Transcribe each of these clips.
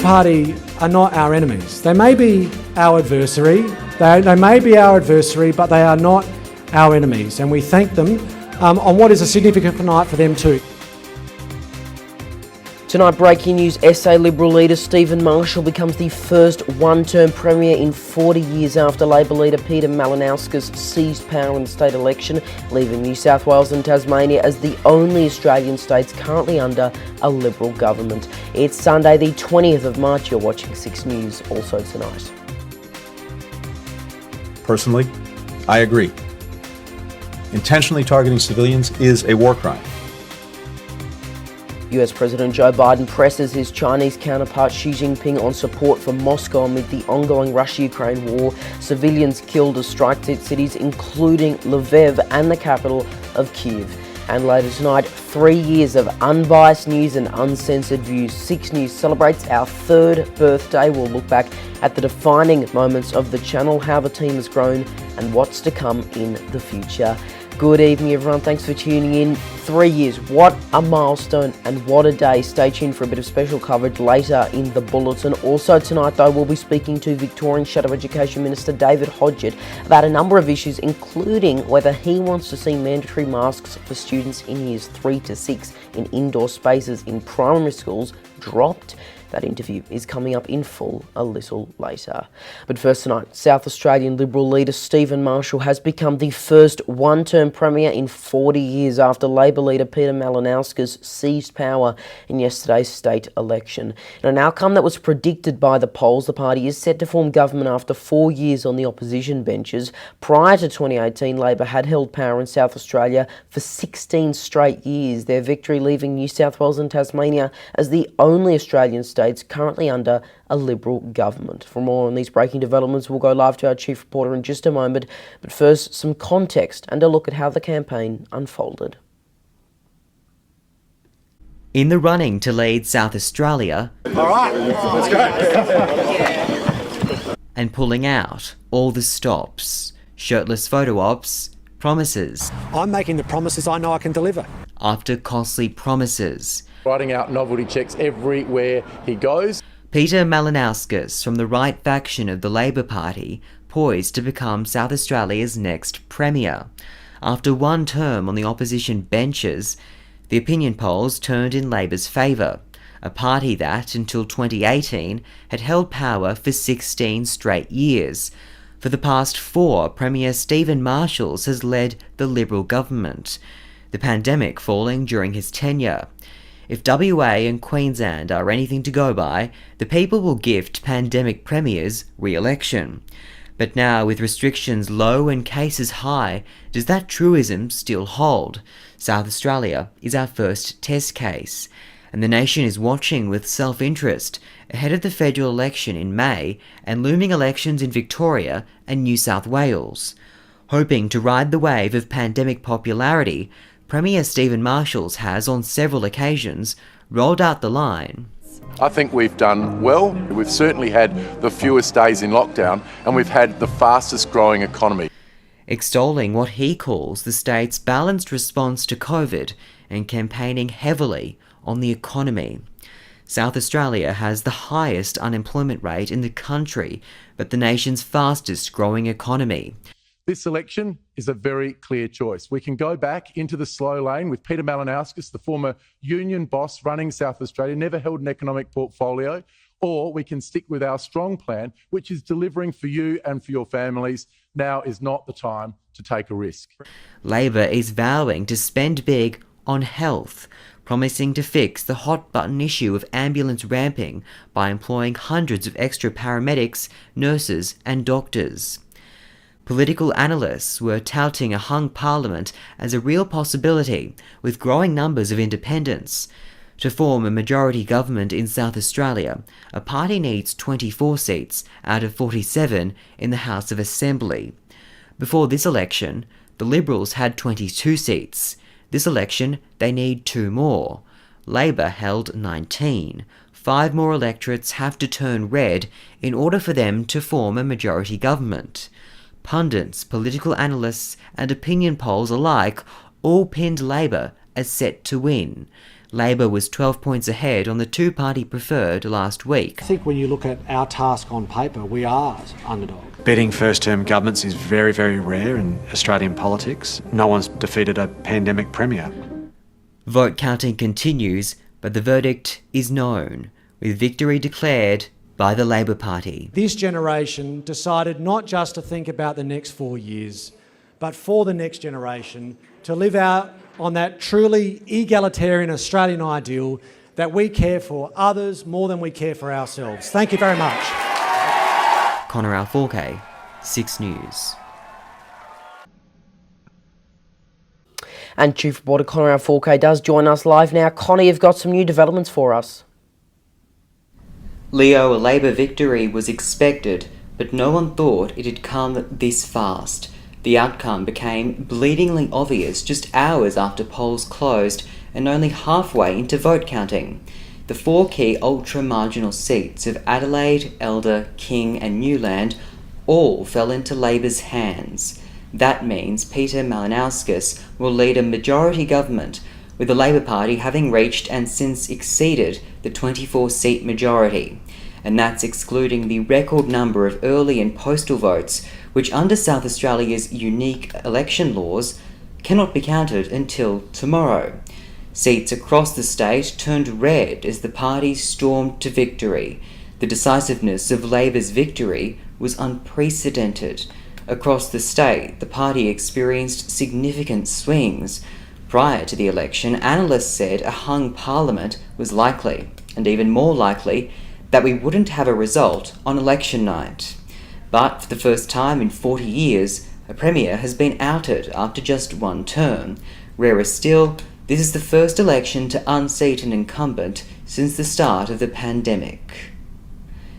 Party are not our enemies. They may be our adversary, they may be our adversary, but they are not our enemies, and we thank them on what is a significant night for them too. Tonight, breaking news, SA Liberal leader Stephen Marshall becomes the first one-term Premier in 40 years after Labor leader Peter Malinauskas seized power in the state election, leaving New South Wales and Tasmania as the only Australian states currently under a Liberal government. It's Sunday the 20th of March. You're watching 6 News, also tonight. Personally, I agree. Intentionally targeting civilians is a war crime. US President Joe Biden presses his Chinese counterpart Xi Jinping on support for Moscow amid the ongoing Russia-Ukraine war. Civilians killed as strikes hit cities including Lviv and the capital of Kyiv. And later tonight, 3 years of unbiased news and uncensored views. 6 News celebrates our 3rd birthday. We'll look back at the defining moments of the channel, how the team has grown and what's to come in the future. Good evening, everyone. Thanks for tuning in. 3 years. What a milestone and what a day. Stay tuned for a bit of special coverage later in the bulletin. Also tonight, though, we'll be speaking to Victorian Shadow Education Minister David Hodgett about a number of issues, including whether he wants to see mandatory masks for students in years 3 to 6 in indoor spaces in primary schools dropped. That interview is coming up in full a little later. But first tonight, South Australian Liberal leader Stephen Marshall has become the first one-term Premier in 40 years after Labor leader Peter Malinauskas seized power in yesterday's state election. In an outcome that was predicted by the polls, the party is set to form government after 4 years on the opposition benches. Prior to 2018, Labor had held power in South Australia for 16 straight years, their victory leaving New South Wales and Tasmania as the only Australian states currently under a Liberal government. For more on these breaking developments, we'll go live to our chief reporter in just a moment. But first, some context and a look at how the campaign unfolded. In the running to lead South Australia, all right, let's go. And pulling out all the stops, shirtless photo ops, promises. I'm making the promises I know I can deliver. After costly promises. Writing out novelty checks everywhere he goes. Peter Malinauskas from the right faction of the Labor Party poised to become South Australia's next Premier. After one term on the opposition benches, the opinion polls turned in Labor's favour, a party that, until 2018, had held power for 16 straight years. For the past 4, Premier Stephen Marshall has led the Liberal government, the pandemic falling during his tenure. If WA and Queensland are anything to go by, the people will gift pandemic premiers re-election. But now, with restrictions low and cases high, does that truism still hold? South Australia is our first test case, and the nation is watching with self-interest ahead of the federal election in May and looming elections in Victoria and New South Wales. Hoping to ride the wave of pandemic popularity, Premier Stephen Marshall has, on several occasions, rolled out the line. I think we've done well. We've certainly had the fewest days in lockdown and we've had the fastest growing economy. Extolling what he calls the state's balanced response to COVID and campaigning heavily on the economy. South Australia has the highest unemployment rate in the country, but the nation's fastest growing economy. This election is a very clear choice. We can go back into the slow lane with Peter Malinauskas, the former union boss running South Australia, never held an economic portfolio, or we can stick with our strong plan, which is delivering for you and for your families. Now is not the time to take a risk. Labor is vowing to spend big on health, promising to fix the hot-button issue of ambulance ramping by employing hundreds of extra paramedics, nurses and doctors. Political analysts were touting a hung parliament as a real possibility, with growing numbers of independents. To form a majority government in South Australia, a party needs 24 seats out of 47 in the House of Assembly. Before this election, the Liberals had 22 seats. This election, they need 2 more. Labor held 19. 5 more electorates have to turn red in order for them to form a majority government. Pundits, political analysts and opinion polls alike all pinned Labor as set to win. Labor was 12 points ahead on the two-party preferred last week. I think when you look at our task on paper, we are underdog. Beating first-term governments is very, very rare in Australian politics. No one's defeated a pandemic premier. Vote counting continues, but the verdict is known, with victory declared by the Labor Party. This generation decided not just to think about the next 4 years, but for the next generation, to live out on that truly egalitarian Australian ideal that we care for others more than we care for ourselves. Thank you very much. Connor Alforque, 6 News. And Chief Reporter Connor Alforque does join us live now. Connor, you've got some new developments for us. Leo, a Labor victory was expected, but no one thought it'd come this fast. The outcome became bleedingly obvious just hours after polls closed and only halfway into vote counting. The 4 key ultra-marginal seats of Adelaide, Elder, King and Newland all fell into Labor's hands. That means Peter Malinauskas will lead a majority government, with the Labor Party having reached and since exceeded the 24-seat majority. And that's excluding the record number of early and postal votes, which under South Australia's unique election laws cannot be counted until tomorrow. Seats across the state turned red as the party stormed to victory. The decisiveness of Labor's victory was unprecedented. Across the state, the party experienced significant swings. Prior to the election, analysts said a hung parliament was likely, and even more likely that we wouldn't have a result on election night. But for the first time in 40 years, a premier has been outed after just one term. Rarer still, this is the first election to unseat an incumbent since the start of the pandemic.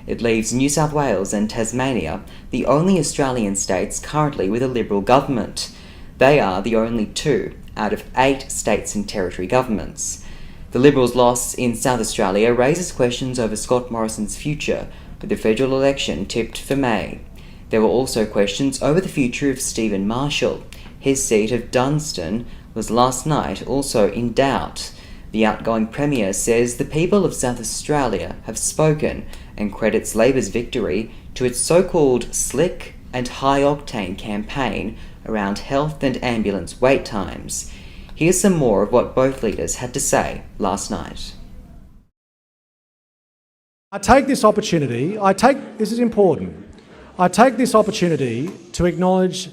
It leaves New South Wales and Tasmania the only Australian states currently with a Liberal government. They are the only 2 out of 8 states and territory governments. The Liberals' loss in South Australia raises questions over Scott Morrison's future, with the federal election tipped for May. There were also questions over the future of Stephen Marshall. His seat of Dunstan was last night also in doubt. The outgoing Premier says the people of South Australia have spoken and credits Labor's victory to its so-called slick and high-octane campaign around health and ambulance wait times. Here's some more of what both leaders had to say last night. I take this opportunity to acknowledge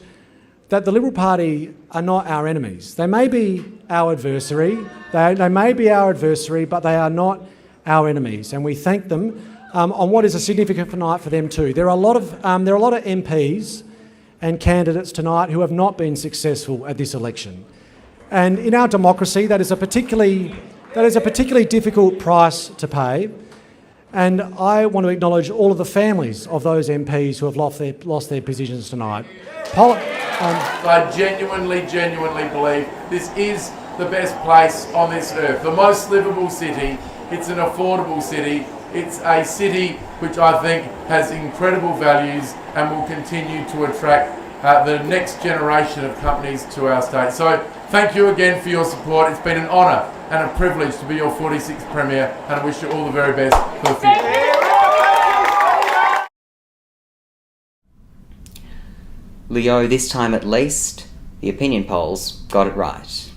that the Liberal Party are not our enemies. They may be our adversary, but they are not our enemies, and we thank them on what is a significant night for them too. There are a lot of MPs and candidates tonight who have not been successful at this election, and in our democracy, that is a particularly difficult price to pay. And I want to acknowledge all of the families of those MPs who have lost their positions tonight. I genuinely believe this is the best place on this earth. The most livable city. It's an affordable city. It's a city which I think has incredible values and will continue to attract the next generation of companies to our state. So thank you again for your support. It's been an honour and a privilege to be your 46th Premier, and I wish you all the very best for the future. Leo, this time at least, the opinion polls got it right.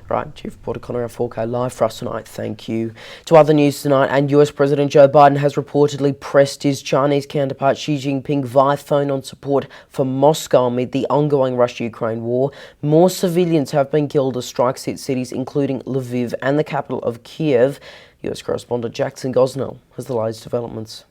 Right, Chief Reporter Connor Alforque live for us tonight. Thank you. To other news tonight, and US President Joe Biden has reportedly pressed his Chinese counterpart Xi Jinping via phone on support for Moscow amid the ongoing Russia-Ukraine war. More civilians have been killed as strikes hit cities including Lviv and the capital of Kiev. US correspondent Jackson Gosnell has the latest developments.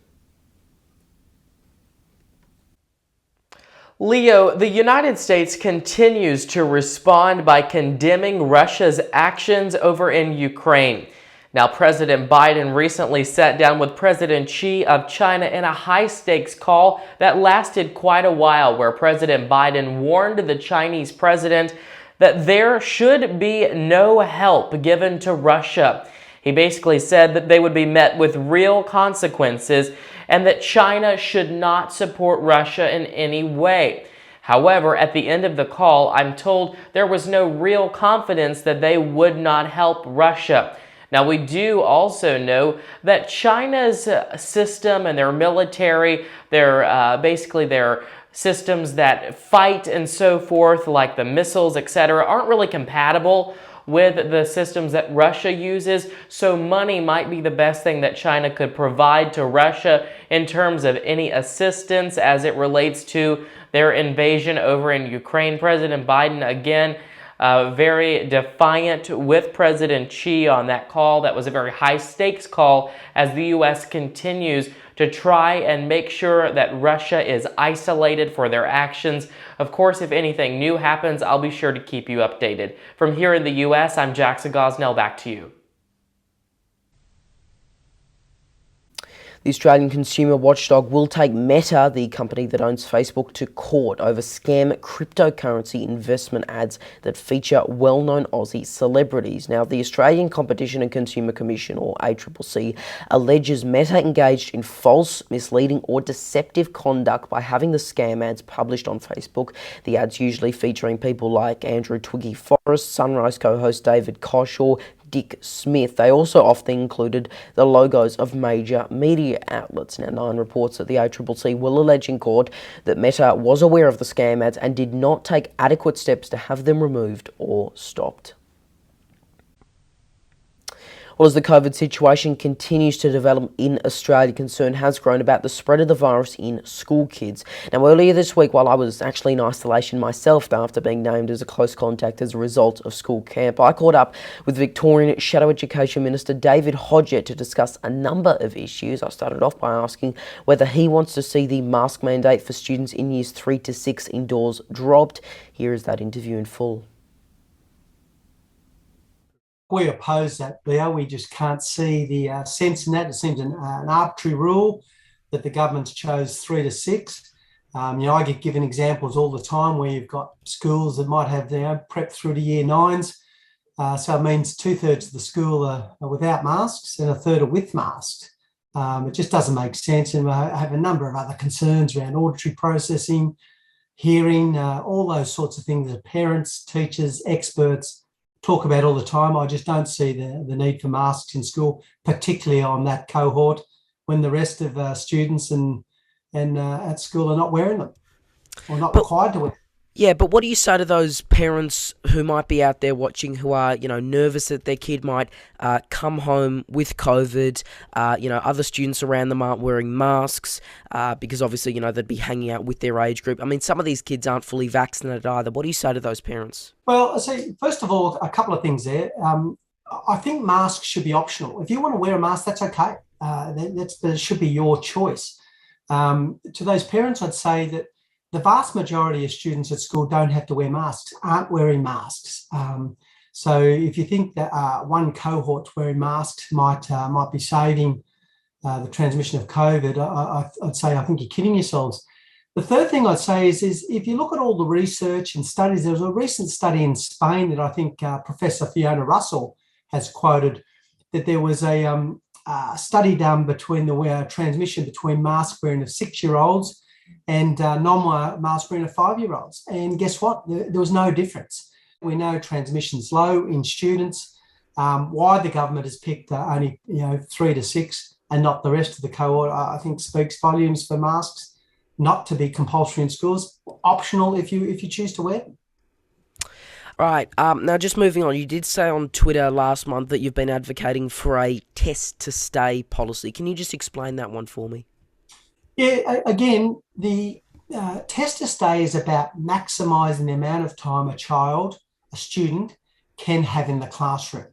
Leo, the United States continues to respond by condemning Russia's actions over in Ukraine. Now, President Biden recently sat down with President Xi of China in a high-stakes call that lasted quite a while, where President Biden warned the Chinese president that there should be no help given to Russia. He basically said that they would be met with real consequences and that China should not support Russia in any way. However, at the end of the call, I'm told there was no real confidence that they would not help Russia. Now, we do also know that China's system and their military, basically their systems that fight and so forth, like the missiles, etc., aren't really compatible with the systems that Russia uses, so money might be the best thing that China could provide to Russia in terms of any assistance as it relates to their invasion over in Ukraine. President Biden, again, very defiant with President Xi on that call. That was a very high-stakes call as the U.S. continues to try and make sure that Russia is isolated for their actions. Of course, if anything new happens, I'll be sure to keep you updated. From here in the U.S., I'm Jackson Gosnell. Back to you. The Australian consumer watchdog will take Meta, the company that owns Facebook, to court over scam cryptocurrency investment ads that feature well-known Aussie celebrities. Now, the Australian Competition and Consumer Commission, or ACCC, alleges Meta engaged in false, misleading or deceptive conduct by having the scam ads published on Facebook. The ads usually featuring people like Andrew Twiggy Forrest, Sunrise co-host David Kosh, or Dick Smith. They also often included the logos of major media outlets. Now, Nine reports that the ACCC will allege in court that Meta was aware of the scam ads and did not take adequate steps to have them removed or stopped. Well, as the COVID situation continues to develop in Australia, concern has grown about the spread of the virus in school kids. Now, earlier this week, while I was actually in isolation myself after being named as a close contact as a result of school camp, I caught up with Victorian Shadow Education Minister David Hodgett to discuss a number of issues. I started off by asking whether he wants to see the mask mandate for students in years 3 to 6 indoors dropped. Here is that interview in full. We oppose that, Leo. We just can't see the sense in that. It seems an arbitrary rule that the government's chose 3 to 6. I get given examples all the time where you've got schools that might have prep through to year 9s. So it means 2/3 of the school are without masks and 1/3 are with masks. It just doesn't make sense. And I have a number of other concerns around auditory processing, hearing, all those sorts of things that parents, teachers, experts talk about all the time. I just don't see the need for masks in school, particularly on that cohort when the rest of students and at school are not wearing them or not required to wear them. Yeah, but what do you say to those parents who might be out there watching who are, nervous that their kid might come home with COVID, other students around them aren't wearing masks because obviously, they'd be hanging out with their age group. I mean, some of these kids aren't fully vaccinated either. What do you say to those parents? Well, I say, first of all, a couple of things there. I think masks should be optional. If you want to wear a mask, that's okay. That should be your choice. To those parents, I'd say that the vast majority of students at school don't have to wear masks, aren't wearing masks. So if you think that one cohort wearing masks might be saving the transmission of COVID, I'd say I think you're kidding yourselves. The third thing I'd say is if you look at all the research and studies, there was a recent study in Spain that I think Professor Fiona Russell has quoted, that there was a study done between the transmission between mask wearing of 6-year-olds and non-mask wearing of 5-year-olds. And guess what? There was no difference. We know transmission's low in students. Why the government has picked only 3 to 6 and not the rest of the cohort, I think speaks volumes for masks not to be compulsory in schools, optional if you choose to wear them. Right, now just moving on, you did say on Twitter last month that you've been advocating for a test-to-stay policy. Can you just explain that one for me? Yeah, again, the test to stay is about maximising the amount of time a student can have in the classroom.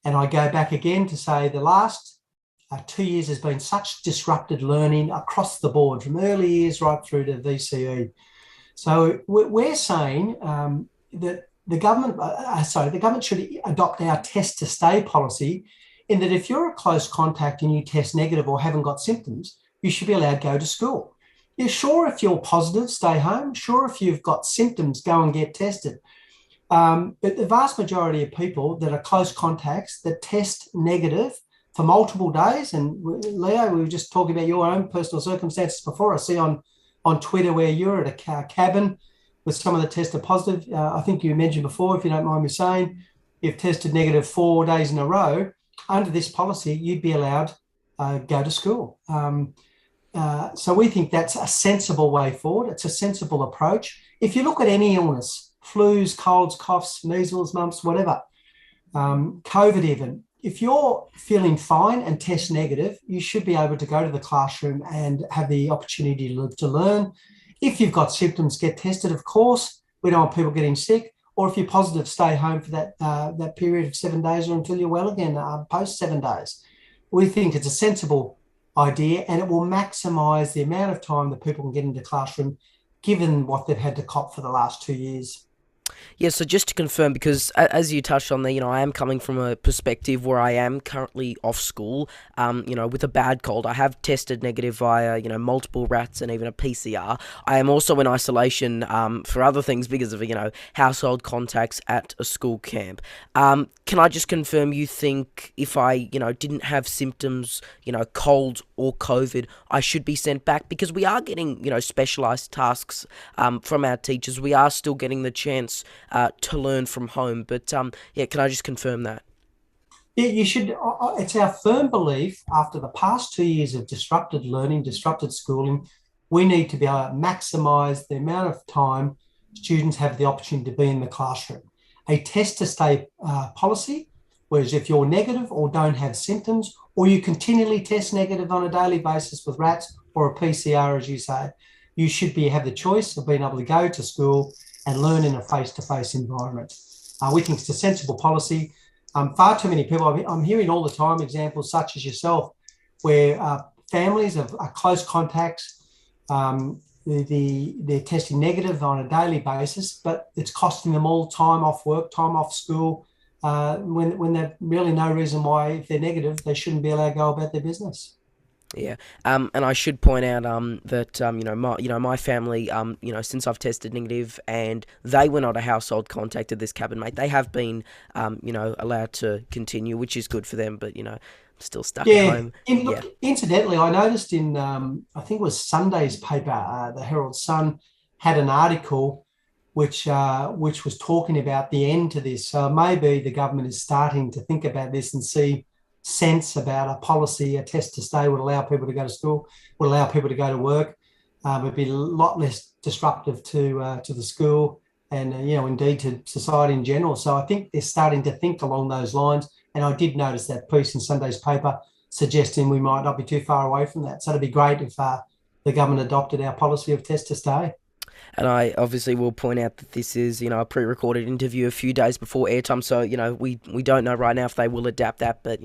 And I go back again to say the last 2 years has been such disrupted learning across the board, from early years right through to VCE. So we're saying that the government should adopt our test to stay policy, in that if you're a close contact and you test negative or haven't got symptoms, you should be allowed to go to school. Yeah, sure, if you're positive, stay home. Sure, if you've got symptoms, go and get tested. But the vast majority of people that are close contacts that test negative for multiple days, and Leo, we were just talking about your own personal circumstances before. I see on Twitter where you're at a cabin with someone that tested positive. I think you mentioned before, if you don't mind me saying, you've tested negative 4 days in a row. Under this policy, you'd be allowed go to school. So we think that's a sensible way forward. It's a sensible approach. If you look at any illness, flus, colds, coughs, measles, mumps, whatever, COVID even, if you're feeling fine and test negative, you should be able to go to the classroom and have the opportunity to learn. If you've got symptoms, get tested, of course. We don't want people getting sick. Or if you're positive, stay home for that period of 7 days or until you're well again, post 7 days. We think it's a sensible idea, and it will maximise the amount of time that people can get into the classroom, given what they've had to cop for the last 2 years. Yeah, so just to confirm, because as you touched on there, I am coming from a perspective where I am currently off school, with a bad cold. I have tested negative via, multiple rats and even a PCR. I am also in isolation for other things because of, household contacts at a school camp. Can I just confirm you think if I, didn't have symptoms, cold or COVID, I should be sent back? Because we are getting, specialised tasks from our teachers. We are still getting the chance to learn from home. But can I just confirm that? Yeah, you should. It's our firm belief, after the past 2 years of disrupted learning, disrupted schooling, we need to be able to maximise the amount of time students have the opportunity to be in the classroom. A test to stay policy, whereas if you're negative or don't have symptoms, or you continually test negative on a daily basis with rats or a PCR, as you say, you should have the choice of being able to go to school and learn in a face-to-face environment. We think it's a sensible policy. Far too many people, I'm hearing all the time examples such as yourself, where families of close contacts, they're testing negative on a daily basis, but it's costing them all time off work, time off school, when there's really no reason why, if they're negative, they shouldn't be allowed to go about their business. Yeah, and I should point out that my family, since I've tested negative and they were not a household contact of this cabin mate, they have been allowed to continue, which is good for them. But still stuck at home. Incidentally, I noticed in I think it was Sunday's paper, the Herald Sun had an article which was talking about the end to this. So maybe the government is starting to think about this and see sense about a policy. A test to stay would allow people to go to school, would allow people to go to work, would be a lot less disruptive to the school and indeed to society in general. So I think they're starting to think along those lines. And I did notice that piece in Sunday's paper suggesting we might not be too far away from that. So it'd be great if the government adopted our policy of test to stay. And I obviously will point out that this is, a pre-recorded interview a few days before airtime, so, we don't know right now if they will adapt that, but,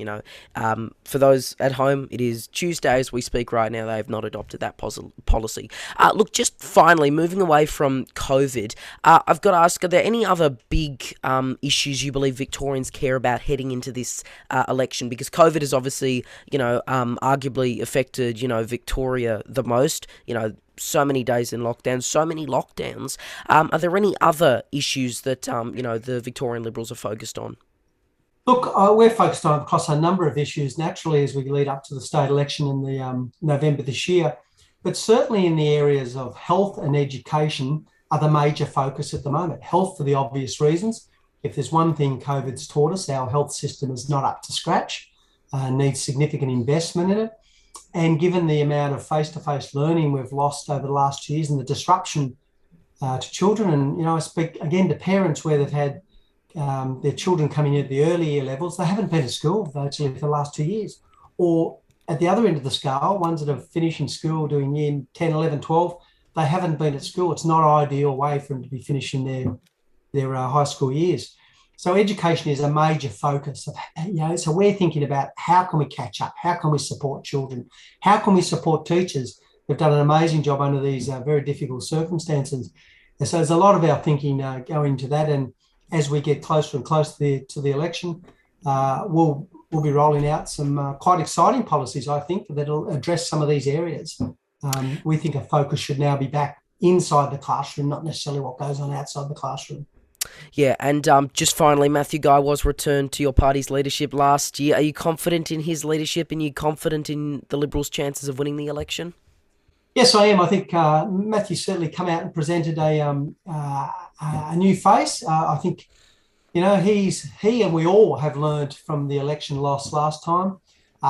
for those at home, it is Tuesday as we speak right now. They have not adopted that policy. Look, just finally, moving away from COVID, I've got to ask, are there any other big issues you believe Victorians care about heading into this election? Because COVID has obviously, arguably affected, Victoria the most, so many days in lockdown, so many lockdowns. Are there any other issues that, the Victorian Liberals are focused on? Look, we're focused on across a number of issues, naturally, as we lead up to the state election in the November this year. But certainly in the areas of health and education are the major focus at the moment. Health for the obvious reasons. If there's one thing COVID's taught us, our health system is not up to scratch, needs significant investment in it. And given the amount of face-to-face learning we've lost over the last 2 years and the disruption to children, and, I speak again to parents where they've had their children coming in at the early year levels, they haven't been at school virtually for the last 2 years. Or at the other end of the scale, ones that are finishing school doing year 10, 11, 12, they haven't been at school. It's not an ideal way for them to be finishing their high school years. So education is a major focus. So we're thinking about how can we catch up? How can we support children? How can we support teachers? We've done an amazing job under these very difficult circumstances. And so there's a lot of our thinking going to that. And as we get closer and closer to the election, we'll be rolling out some quite exciting policies, I think, that'll address some of these areas. We think a focus should now be back inside the classroom, not necessarily what goes on outside the classroom. Yeah, and just finally, Matthew Guy was returned to your party's leadership last year. Are you confident in his leadership and are you confident in the Liberals' chances of winning the election? Yes, I am. I think Matthew's certainly come out and presented a new face. I think, you know, he and we all have learned from the election loss last time.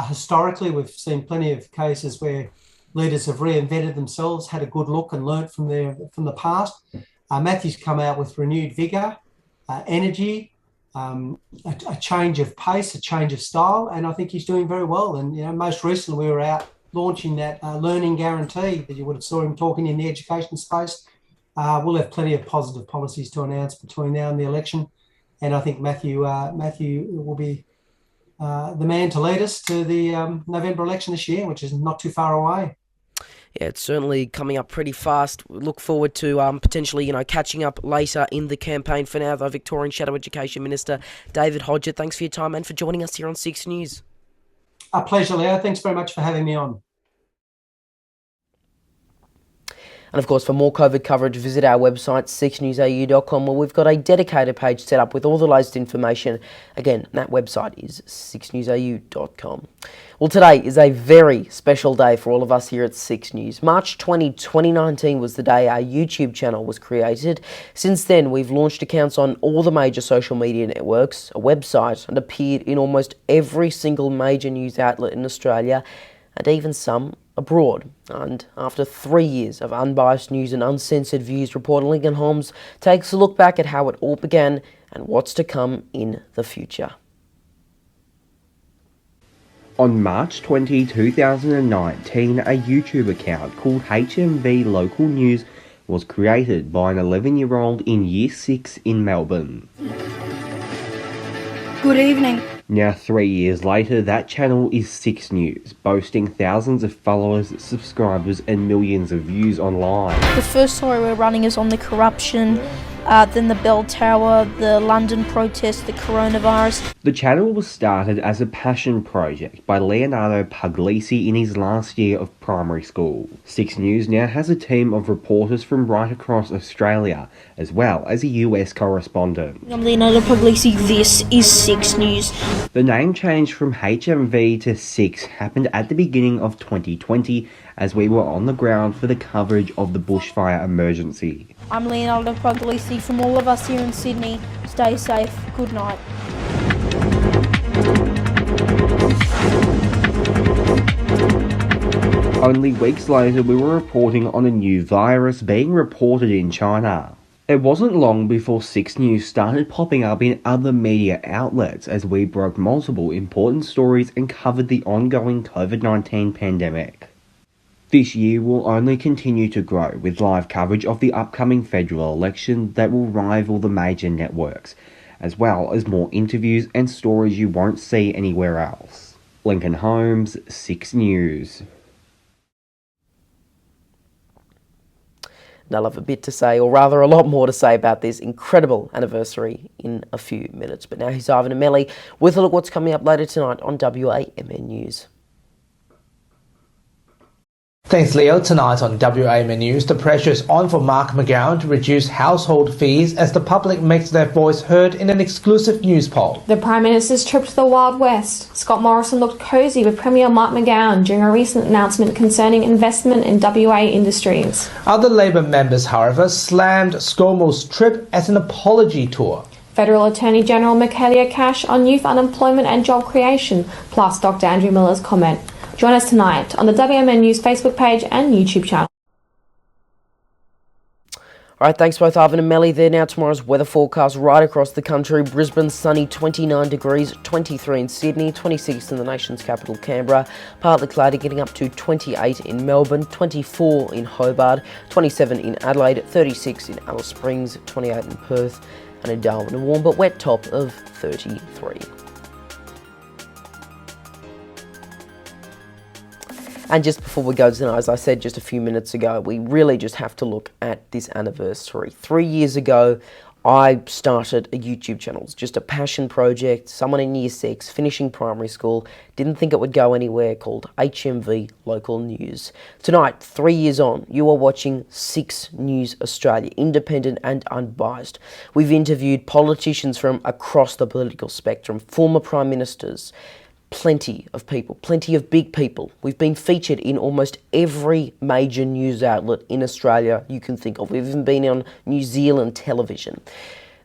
Historically, we've seen plenty of cases where leaders have reinvented themselves, had a good look and learnt from the past. Matthew's come out with renewed vigour, energy, a change of pace, a change of style, and I think he's doing very well. And, you know, most recently we were out launching that learning guarantee that you would have saw him talking in the education space. We'll have plenty of positive policies to announce between now and the election, and I think Matthew will be the man to lead us to the November election this year, which is not too far away. Yeah, it's certainly coming up pretty fast. We look forward to potentially, you know, catching up later in the campaign. For now, though, Victorian Shadow Education Minister David Hodgett, thanks for your time and for joining us here on 6 News. A pleasure, Leo. Thanks very much for having me on. And of course, for more COVID coverage, visit our website, 6newsau.com, where we've got a dedicated page set up with all the latest information. Again, that website is 6newsau.com. Well, today is a very special day for all of us here at 6 News. March 20, 2019 was the day our YouTube channel was created. Since then, we've launched accounts on all the major social media networks, a website, and appeared in almost every single major news outlet in Australia, and even some abroad. And after 3 years of unbiased news and uncensored views, reporter Lincoln Holmes takes a look back at how it all began and what's to come in the future. On March 20, 2019, a YouTube account called HMV Local News was created by an 11-year-old in Year 6 in Melbourne. Good evening. Now 3 years later, that channel is 6 News, boasting thousands of followers, subscribers and millions of views online. The first story we're running is on the corruption, then the Bell Tower, the London protests, the coronavirus. The channel was started as a passion project by Leonardo Puglisi in his last year of primary school. 6 News now has a team of reporters from right across Australia, as well as a US correspondent. I'm Leonardo Puglisi, this is 6 News. The name change from HMV to 6 happened at the beginning of 2020 as we were on the ground for the coverage of the bushfire emergency. I'm Leonardo Puglisi. From all of us here in Sydney, stay safe. Good night. Only weeks later, we were reporting on a new virus being reported in China. It wasn't long before 6 News started popping up in other media outlets as we broke multiple important stories and covered the ongoing COVID-19 pandemic. This year will only continue to grow with live coverage of the upcoming federal election that will rival the major networks, as well as more interviews and stories you won't see anywhere else. Lincoln Holmes, 6 News. And I'll have a bit to say, or rather a lot more to say about this incredible anniversary in a few minutes. But now here's Ivan Amelli with a look at what's coming up later tonight on WAMN News. Thanks, Leo. Tonight on WAMN News, the pressure is on for Mark McGowan to reduce household fees as the public makes their voice heard in an exclusive news poll. The Prime Minister's trip to the Wild West. Scott Morrison looked cosy with Premier Mark McGowan during a recent announcement concerning investment in WA industries. Other Labor members, however, slammed ScoMo's trip as an apology tour. Federal Attorney General Michaelia Cash on youth unemployment and job creation, plus Dr. Andrew Miller's comment. Join us tonight on the WMN News Facebook page and YouTube channel. All right, thanks both Ivan and Melly there. Now tomorrow's weather forecast right across the country. Brisbane sunny, 29 degrees, 23 in Sydney, 26 in the nation's capital Canberra. Partly cloudy, getting up to 28 in Melbourne, 24 in Hobart, 27 in Adelaide, 36 in Alice Springs, 28 in Perth, and in Darwin a warm but wet top of 33. And just before we go tonight, as I said just a few minutes ago, we really just have to look at this anniversary. 3 years ago, I started a YouTube channel. It's just a passion project. Someone in Year 6, finishing primary school, didn't think it would go anywhere, called HMV Local News. Tonight, 3 years on, you are watching 6 News Australia, independent and unbiased. We've interviewed politicians from across the political spectrum, former prime ministers, plenty of people, plenty of big people. We've been featured in almost every major news outlet in Australia you can think of. We've even been on New Zealand television.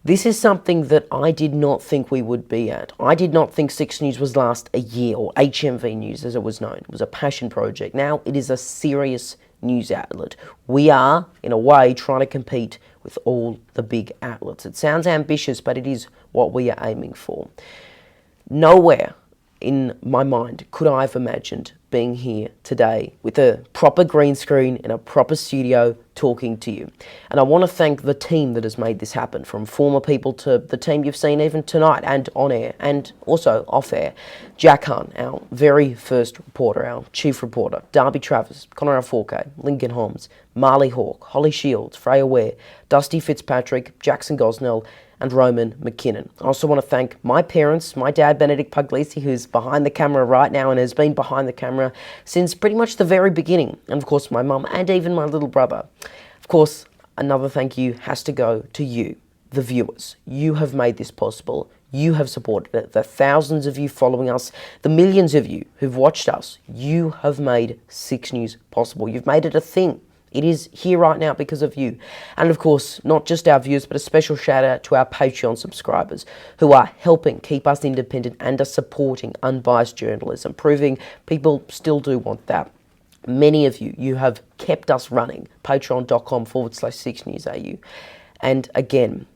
This is something that I did not think we would be at. I did not think 6 News was last a year, or HMV News as it was known. It was a passion project. Now it is a serious news outlet. We are, in a way, trying to compete with all the big outlets. It sounds ambitious, but it is what we are aiming for. Nowhere in my mind could I have imagined being here today with a proper green screen in a proper studio talking to you. And I want to thank the team that has made this happen, from former people to the team you've seen even tonight and on air and also off air. Jack Hunt, our very first reporter, our chief reporter, Darby Travers, Connor Alforque, Lincoln Holmes, Marley Hawke, Holly Shields, Freya Ware, Dusty Fitzpatrick, Jackson Gosnell, and Roman McKinnon. I also want to thank my parents, my dad, Benedict Puglisi, who's behind the camera right now and has been behind the camera since pretty much the very beginning. And of course, my mum and even my little brother. Of course, another thank you has to go to you, the viewers. You have made this possible. You have supported it. The thousands of you following us, the millions of you who've watched us. You have made 6 News possible. You've made it a thing. It is here right now because of you. And of course, not just our viewers, but a special shout out to our Patreon subscribers who are helping keep us independent and are supporting unbiased journalism, proving people still do want that. Many of you have kept us running. Patreon.com/6newsau. And again,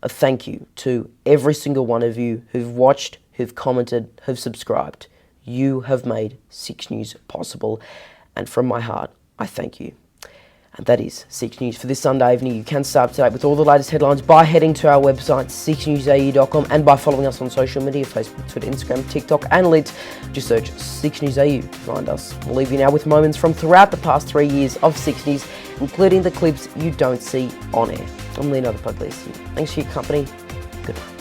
a thank you to every single one of you who've watched, who've commented, who've subscribed. You have made 6 News possible. And from my heart, I thank you. And that is 6 News for this Sunday evening. You can stay up to date with all the latest headlines by heading to our website, 6newsau.com, and by following us on social media, Facebook, Twitter, Instagram, TikTok, and Lit. Just search 6 News AU to find us. We'll leave you now with moments from throughout the past 3 years of 6 News, including the clips you don't see on air. I'm Leonardo Puglisi. Thanks for your company. Goodbye.